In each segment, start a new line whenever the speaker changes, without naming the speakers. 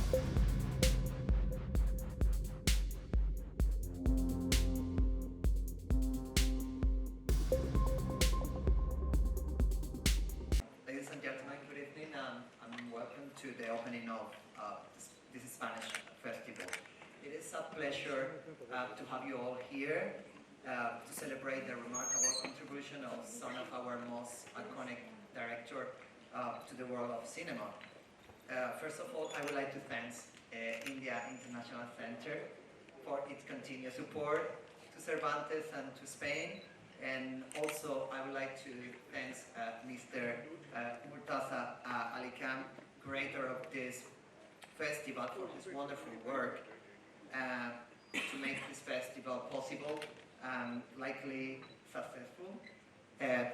Ladies and gentlemen, good evening and welcome to the opening of this Spanish festival. It is a pleasure to have you all here to celebrate the remarkable contribution of some of our most iconic directors to the world of cinema. First of all, I would like to thank India International Center for its continued support to Cervantes and to Spain. And also, I would like to thank Mr. Murtaza Ali Khan, curator of this festival, for his wonderful work to make this festival possible and likely successful.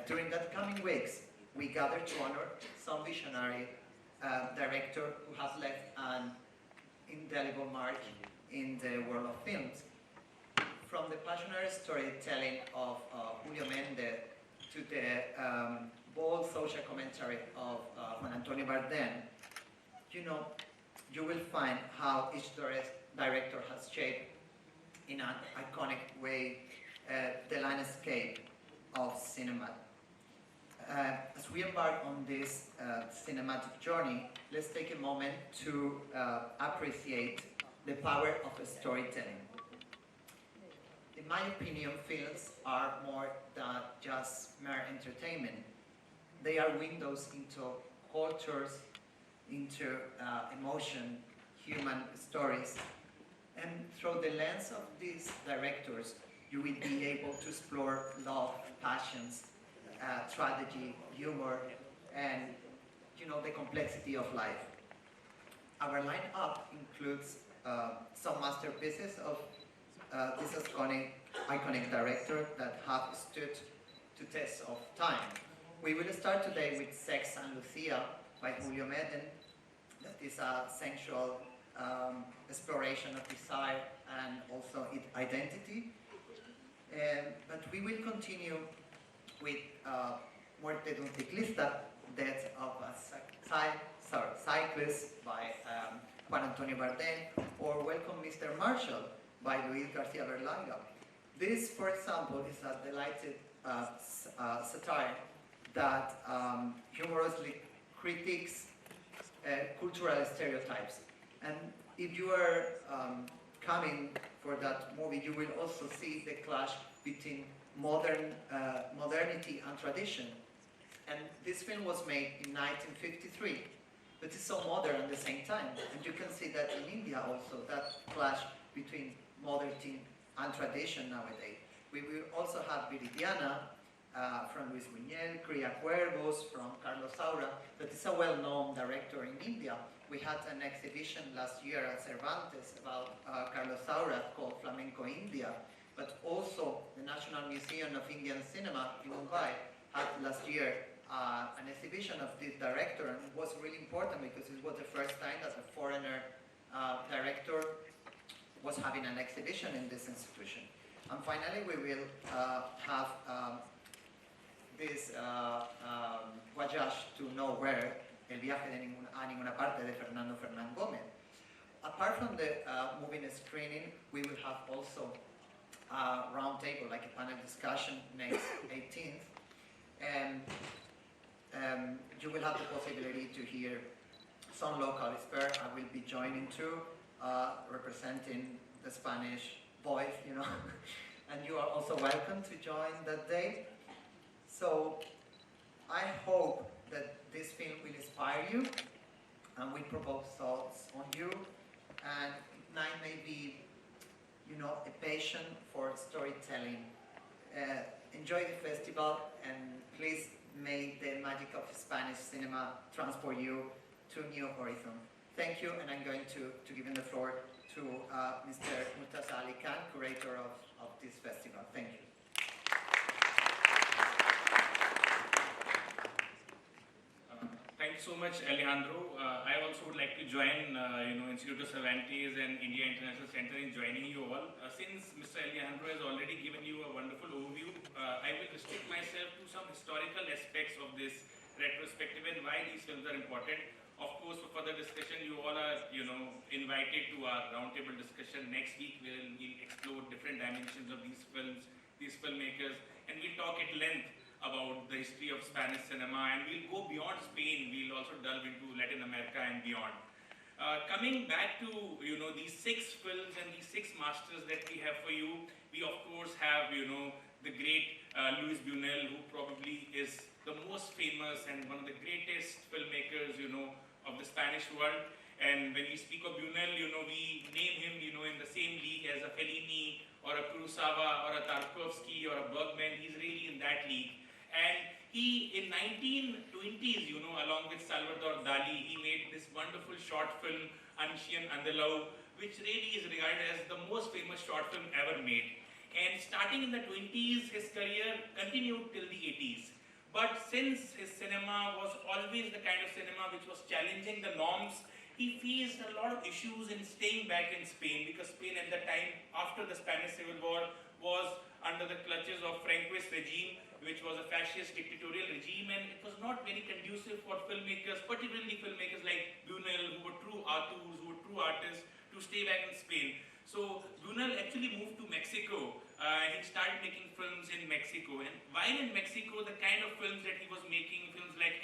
During the coming weeks, we gather to honor some visionary director who has left an indelible mark in the world of films. From the passionate storytelling of Julio Mendez to the bold social commentary of Juan Antonio Bardem, you will find how each director has shaped in an iconic way the landscape of cinema. As we embark on this cinematic journey, let's take a moment to appreciate the power of storytelling. In my opinion, films are more than just mere entertainment. They are windows into cultures, into emotion, human stories. And through the lens of these directors, you will be able to explore love, passions, tragedy, humor, and the complexity of life. Our lineup includes some masterpieces of this iconic director that have stood to test of time. We will start today with Sex and Lucia by Julio Mendez. That is a sensual exploration of desire and also its identity. But we will continue with Muerte de un ciclista, Death of a Cyclist by Juan Antonio Bardem, or Welcome Mr. Marshall by Luis Garcia Berlanga. This, for example, is a delighted satire that humorously critiques cultural stereotypes. And if you are coming for that movie, you will also see the clash between modernity and tradition. And this film was made in 1953, but it's so modern at the same time. And you can see that in India also, that clash between modernity and tradition nowadays. We will also have Viridiana from Luis Buñuel, Cría Cuervos from Carlos Saura, that is a well-known director in India. We had an exhibition last year at Cervantes about Carlos Saura called Flamenco India, but also the National Museum of Indian Cinema in Mumbai had last year an exhibition of this director, and it was really important because it was the first time that a foreigner director was having an exhibition in this institution. And finally, we will have this Voyage to Nowhere, El viaje a ninguna parte de Fernando Fernán Gómez. Apart from the movie screening, we will have also a round table, like a panel discussion next 18th. And you will have the possibility to hear some local experts. I will be joining too, representing the Spanish voice, and you are also welcome to join that day. So I hope that this film will inspire you and will provoke thoughts on you and ignite maybe, a passion for storytelling. Enjoy the festival and please make the magic of Spanish cinema transport you to new horizon. Thank you, and I'm going to give the floor to Mr. Murtaza Ali Khan, curator of this festival. Thank you.
Thank you so much, Alejandro. I also would like to join, Instituto Cervantes and India International Center in joining you all. Since Mr. Alejandro has already given you a wonderful overview, I will restrict myself to some historical aspects of this retrospective and why these films are important. Of course, for further discussion, you all are, invited to our roundtable discussion. Next week we'll explore different dimensions of these films, these filmmakers, and we'll talk at length about the history of Spanish cinema, and we'll go beyond Spain. We'll also delve into Latin America and beyond. Coming back to these 6 films and these 6 masters that we have for you, we of course have the great Luis Buñuel, who probably is the most famous and one of the greatest filmmakers of the Spanish world. And when we speak of Buñuel, we name him in the same league as a Fellini or a Kurosawa or a Tarkovsky or a Bergman. He's really in that league. And he, in 1920s, along with Salvador Dali, he made this wonderful short film, Ancien Andalau, which really is regarded as the most famous short film ever made. And starting in the 20s, his career continued till the 80s. But since his cinema was always the kind of cinema which was challenging the norms, he faced a lot of issues in staying back in Spain, because Spain at the time, after the Spanish Civil War, was under the clutches of Francoist regime, which was a fascist dictatorial regime, and it was not very conducive for filmmakers, particularly filmmakers like Buñuel, who were true auteurs, who were true artists, to stay back in Spain. So Buñuel actually moved to Mexico. He started making films in Mexico, and while in Mexico, the kind of films that he was making, films like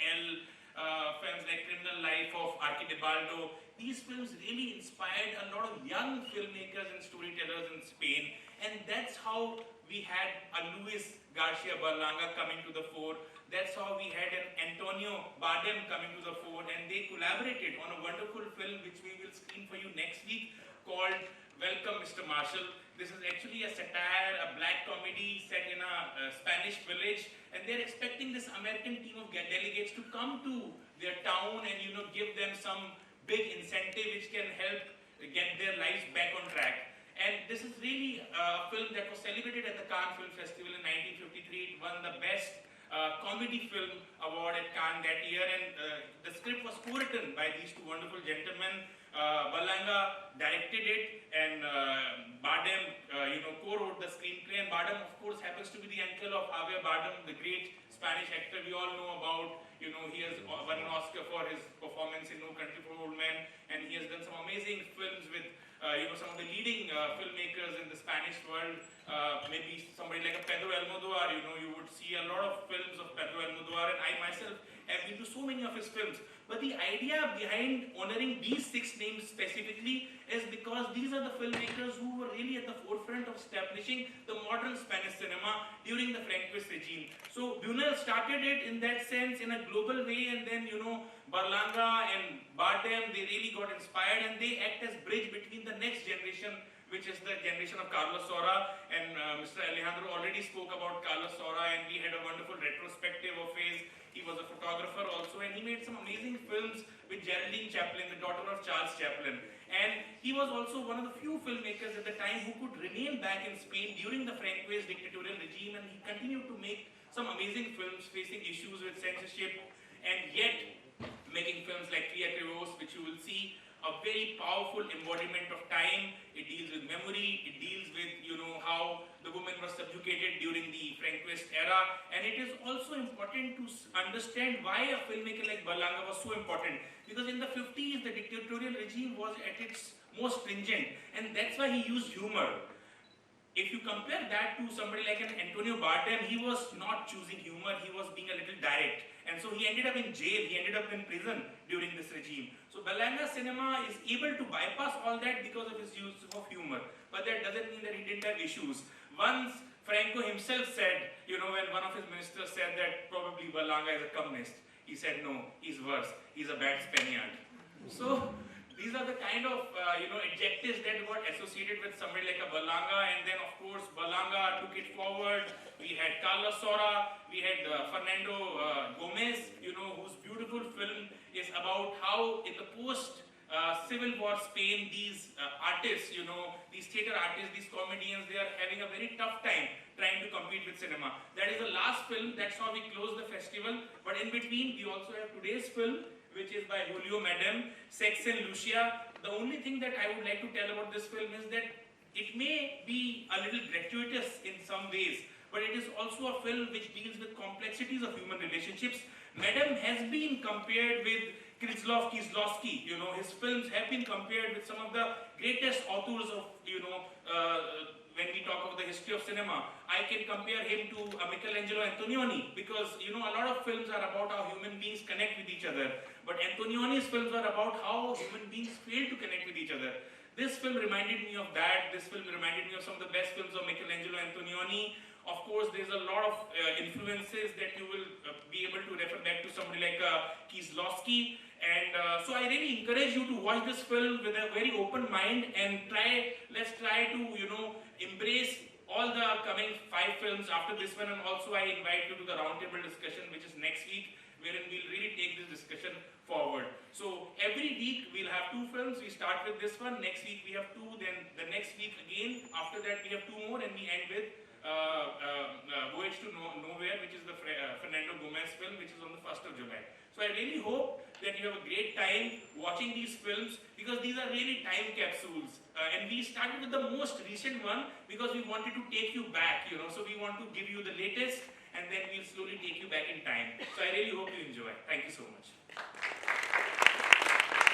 films like Criminal Life of Arquidebaldo, these films really inspired a lot of young filmmakers and storytellers in Spain, and that's how we had a Luis Garcia Berlanga coming to the fore. That's how we had an Antonio Bardem coming to the fore, and they collaborated on a wonderful film which we will screen for you next week called Welcome, Mr. Marshall. This is actually a satire, a black comedy set in a Spanish village, and they're expecting this American team of delegates to come to their town and give them some big incentive which can help get their lives back on track. And this is really a film that was celebrated at the Cannes Film Festival in 1953. It won the Best Comedy Film Award at Cannes that year, and the script was co-written by these 2 wonderful gentlemen. Berlanga directed it, and Bardem, co-wrote the screenplay. And Bardem, of course, happens to be the uncle of Javier Bardem, the great Spanish actor we all know about. He has won an Oscar for his performance in No Country for Old Men, and he has done some amazing films with some of the leading filmmakers in the Spanish world. Maybe somebody like a Pedro Almodovar. You would see a lot of films of Pedro Almodovar, and I myself have been to so many of his films. But the idea behind honoring these 6 names specifically is because these are the filmmakers who were really at the forefront of establishing the modern Spanish cinema during the Francoist regime. So Buñuel started it in that sense in a global way, and then Berlanga and Bardem, they really got inspired, and they act as bridge between the next generation, which is the generation of Carlos Saura. And Mr. Alejandro already spoke about Carlos Saura, and we had a wonderful retrospective of his. He was a photographer also, and he made some amazing films with Geraldine Chaplin, the daughter of Charles Chaplin. And he was also one of the few filmmakers at the time who could remain back in Spain during the Francoist dictatorial regime, and he continued to make some amazing films facing issues with censorship, and yet making films like Tria Crevos, which you will see, a very powerful embodiment of time. It deals with memory, it deals with how the women were subjugated during the Francoist era, and it is also important to understand why a filmmaker like Berlanga was so important, because in the 50s the dictatorial regime was at its most stringent, and that's why he used humor. If you compare that to somebody like an Antonio Bardem, he was not choosing humor, he was being a little direct. And so he ended up in jail, he ended up in prison during this regime. So Berlanga's cinema is able to bypass all that because of his use of humor. But that doesn't mean that he didn't have issues. Once Franco himself said, when one of his ministers said that probably Berlanga is a communist, he said, no, he's worse, he's a bad Spaniard. So these are the kind of adjectives that got associated with somebody like a Berlanga, and then of course Berlanga took it forward. We had Carlos Saura, we had Fernando Gomez, whose beautiful film is about how in the post-Civil War Spain, these artists, these theatre artists, these comedians, they are having a very tough time trying to compete with cinema. That is the last film, that's how we close the festival. But in between, we also have today's film, which is by Julio Madem, Sex and Lucia. The only thing that I would like to tell about this film is that it may be a little gratuitous in some ways, but it is also a film which deals with complexities of human relationships. Madam has been compared with Kieslowski, you know, his films have been compared with some of the greatest authors of, you know, when we talk of the history of cinema. I can compare him to Michelangelo Antonioni, because, you know, a lot of films are about how human beings connect with each other. But Antonioni's films are about how human beings fail to connect with each other. This film reminded me of that. This film reminded me of some of the best films of Michelangelo Antonioni. Of course, there's a lot of influences that you will be able to refer back to somebody like Kieslowski. And so I really encourage you to watch this film with a very open mind and let's try to, you know, embrace all the coming 5 films after this one. And also I invite you to the roundtable discussion, which is next week, wherein we'll really take this discussion forward. So every week we'll have 2 films. We start with this one. Next week we have 2. Then the next week again. After that we have 2 more, and we end with Voyage to Nowhere, which is the Fernando Gomez film, which is on the 1st of July. So I really hope that you have a great time watching these films, because these are really time capsules. And we started with the most recent one because we wanted to take you back, you know. So we want to give you the latest, and then we'll slowly take you back in time. So I really hope